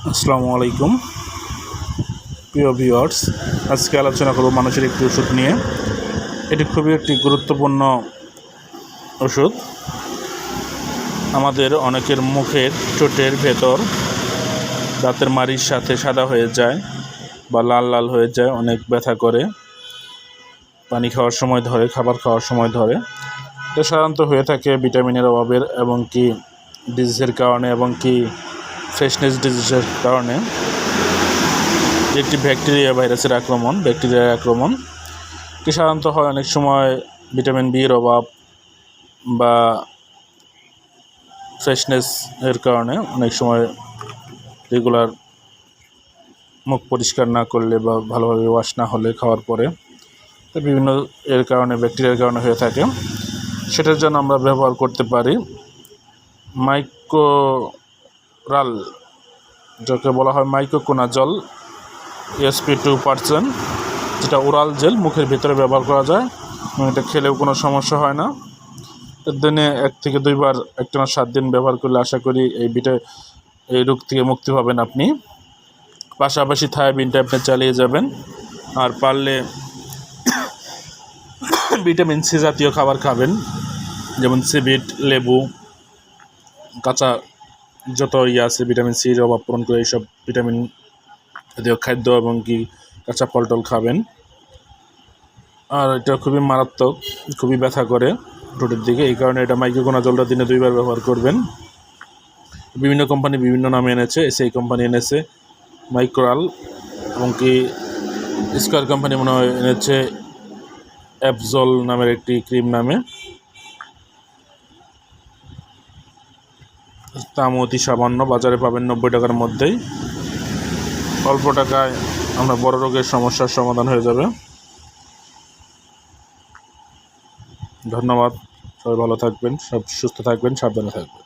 আসসালামু আলাইকুম প্রিয় ভিউয়ার্স। আজকে আলোচনা করব মানুষের একটি ওষুধ নিয়ে। এটি খুবই একটি গুরুত্বপূর্ণ ওষুধ। আমাদের অনেকের মুখের ঠোঁটের ভেতর দাঁতের মাড়ির সাথে সাদা হয়ে যায় বা লাল লাল হয়ে যায়, অনেক ব্যথা করে, পানি খাওয়ার সময় ধরে, খাবার খাওয়ার সময় ধরে। এটা সাধারণত হয়ে থাকে ভিটামিনের অভাবের এবং কি ডিজিজের কারণে এবং কি ফ্রেশনেস ডিজিজের কারণে। একটি ব্যাকটেরিয়া ভাইরাসের আক্রমণ, ব্যাকটেরিয়ার আক্রমণ এটি সাধারণত হয় অনেক সময় ভিটামিন বির অভাব বা ফ্রেশনেস এর কারণে। অনেক সময় রেগুলার মুখ পরিষ্কার না করলে বা ভালোভাবে ওয়াশ না হলে খাওয়ার পরে বিভিন্ন এর কারণে, ব্যাকটেরিয়ার কারণে হয়ে থাকে। সেটার জন্য আমরা ব্যবহার করতে পারি মাইক্রোরাল, যাকে বলা হয় মাইক্রোকোনাজল SP 2%, যেটা ওরাল জেল, মুখের ভিতরে ব্যবহার করা যায় এবং এটা খেলেও কোনো সমস্যা হয় না। দিনে 1 থেকে 2 বার একটানা 7 দিন ব্যবহার করলে আশা করি এই রোগ থেকে মুক্তি পাবেন আপনি। পাশাপাশি থায়াবিনটা আপনি চালিয়ে যাবেন। আর পারলে ভিটামিন সি জাতীয় খাবার খাবেন, যেমন সিবিট, লেবু, কাঁচা যত আছে ভিটামিন সির অভাব পূরণ করে এইসব ভিটামিন জাতীয় খাদ্য এবং কি কাঁচা ফল টল খাবেন। আর এটা খুবই মারাত্মক, খুবই ব্যথা করে ঠোঁটের দিকে, এই কারণে এটা মাইক্রোকোনাজলটা দিনে 2 বার ব্যবহার করবেন। বিভিন্ন কোম্পানি বিভিন্ন নামে এনেছে, সেই কোম্পানি এনেছে মাইক্রোরাল এবং কি স্কয়ার কোম্পানি মনে হয় এনেছে অ্যাপজল নামের একটি ক্রিম নামে। দাম অতি সামান্য, বাজারে পাবেন 90 টাকার মধ্যেই। অল্প টাকায় আমরা বড় রোগের সমস্যার সমাধান হয়ে যাবে। ধন্যবাদ। সবাই ভালো থাকবেন, সব সুস্থ থাকবেন, সাবধানে থাকবেন।